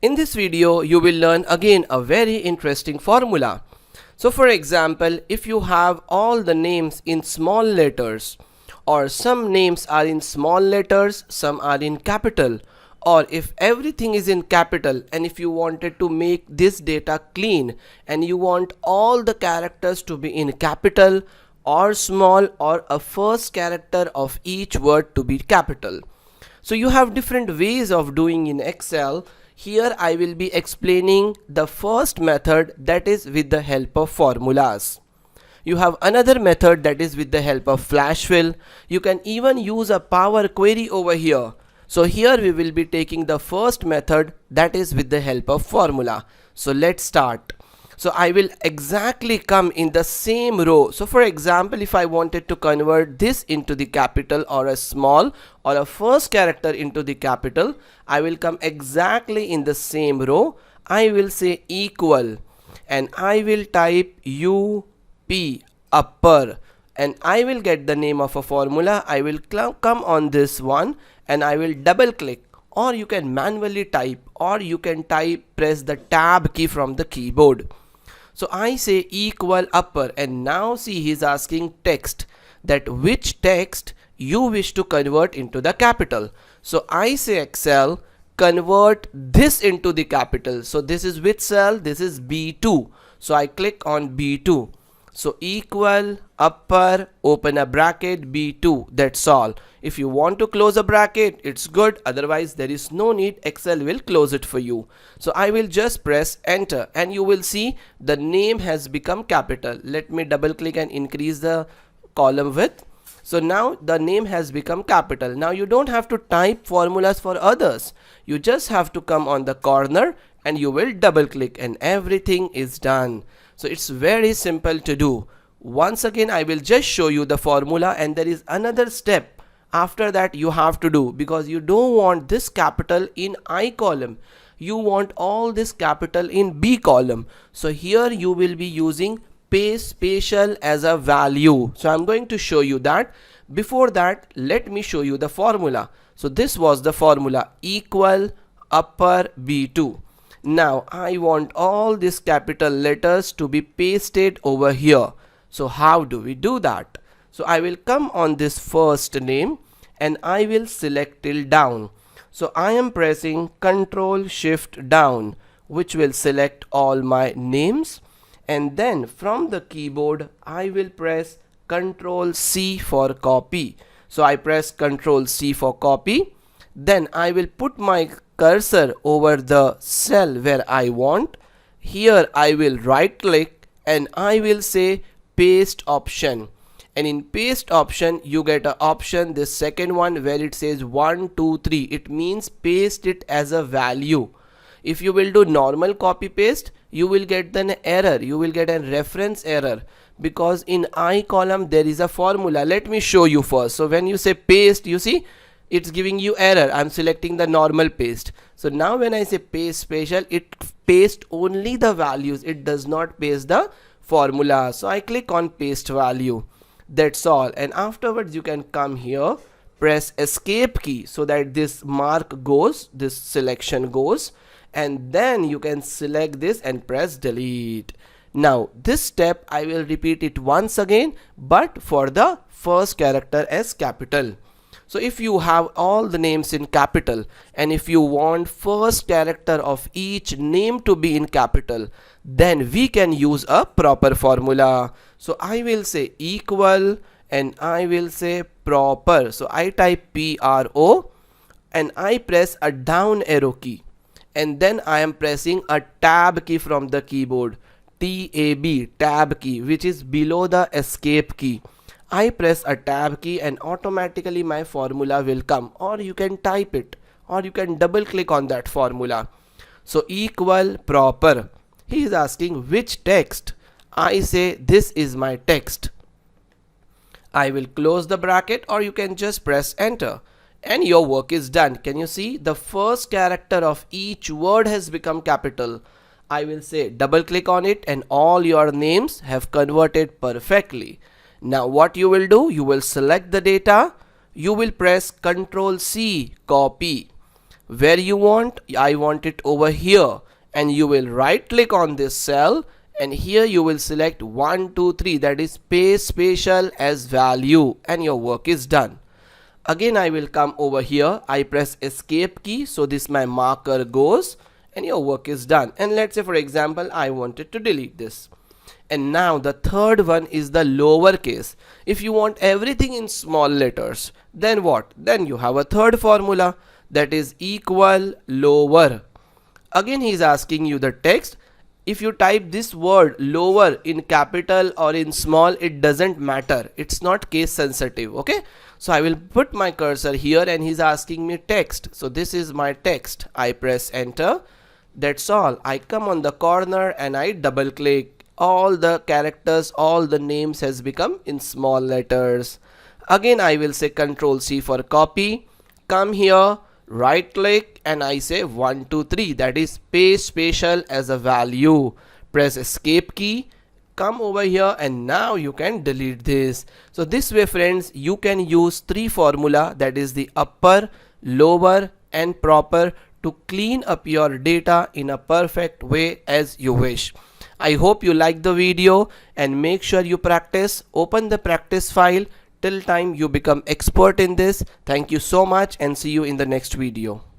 In this video, you will learn again a very interesting formula. So for example, if you have all the names in small letters, or some names are in small letters, some are in capital, or if everything is in capital and if you wanted to make this data clean and you want all the characters to be in capital or small or a first character of each word to be capital. So you have different ways of doing in Excel. Here I will be explaining the first method, that is with the help of formulas. You have another method that is with the help of flash fill. You can even use a power query over here. So here we will be taking the first method, that is with the help of formula. So let's start. So I will exactly come in the same row. So for example, if I wanted to convert this into the capital or a small or a first character into the capital, I will come exactly in the same row. I will say equal and I will type UP upper and I will get the name of a formula. I will come on this one and I will double click, or you can manually type, or you can press the tab key from the keyboard. So I say equal upper, and now see he's asking text, that which text you wish to convert into the capital. So I say Excel, convert this into the capital. So this is which cell? This is B2. So I click on B2. So equal upper, open a bracket, B2, that's all. If you want to close a bracket, it's good, otherwise there is no need, Excel will close it for you. So I will just press enter and you will see the name has become capital. Let me double click and increase the column width. So now the name has become capital. Now you don't have to type formulas for others. You just have to come on the corner and you will double click and everything is done. So it's very simple to do. Once again, I will just show you the formula, and there is another step after that you have to do, because you don't want this capital in I column. You want all this capital in B column. So here you will be using paste special as a value. So I'm going to show you that. Before that, let me show you the formula. So this was the formula, equal upper B2. Now I want all these capital letters to be pasted over here. So how do we do that? So I will come on this first name and I will select till down. So I am pressing Ctrl Shift down, which will select all my names, and then from the keyboard I will press Ctrl C for copy. So I press Ctrl C for copy. Then I will put my cursor over the cell where I want. Here I will right click and I will say paste option, and in paste option you get an option, this second one, where it says 1 2 3. It means paste it as a value. If you will do normal copy paste, you will get an error, you will get a reference error, because in I column there is a formula. Let me show you first. So when you say paste, you see it's giving you error. I'm selecting the normal paste. So now when I say paste special, it pastes only the values, it does not paste the formula. So I click on paste value, that's all. And afterwards you can come here, press escape key so that this mark goes, this selection goes, and then you can select this and press delete. Now this step I will repeat it once again, but for the first character as capital. So if you have all the names in capital and if you want first character of each name to be in capital, then we can use a proper formula. So I will say equal and I will say proper. So I type PRO and I press a down arrow key, and then I am pressing a tab key from the keyboard, TAB, tab key, which is below the escape key. I press a tab key and automatically my formula will come, or you can type it, or you can double click on that formula. So equal proper. He is asking which text. I say this is my text. I will close the bracket, or you can just press enter and your work is done. Can you see the first character of each word has become capital? I will say double click on it and all your names have converted perfectly. Now what you will do, you will select the data, you will press Ctrl C, copy. where you want. I want it over here, and you will right click on this cell, and here you will select 1 2 3, that is pay special as value, and your work is done. Again I will come over here, I press escape key, so this my marker goes and your work is done. And let's say for example I wanted to delete this. And now the third one is the lowercase. If you want everything in small letters, then what? Then you have a third formula, that is equal lower. Again he is asking you the text. If you type this word lower in capital or in small, it doesn't matter, it's not case sensitive. Okay, so I will put my cursor here and he's asking me text, so this is my text. I press enter, that's all. I come on the corner and I double click, all the characters, all the names has become in small letters. Again I will say Control C for copy, come here, right click, and I say 1 2 3, that is pay special as a value. Press escape key, come over here, and now you can delete this. So this way friends, you can use three formula, that is the upper, lower and proper, to clean up your data in a perfect way as you wish. I hope you like the video, and make sure you practice. Open the practice file till time you become expert in this. Thank you so much and see you in the next video.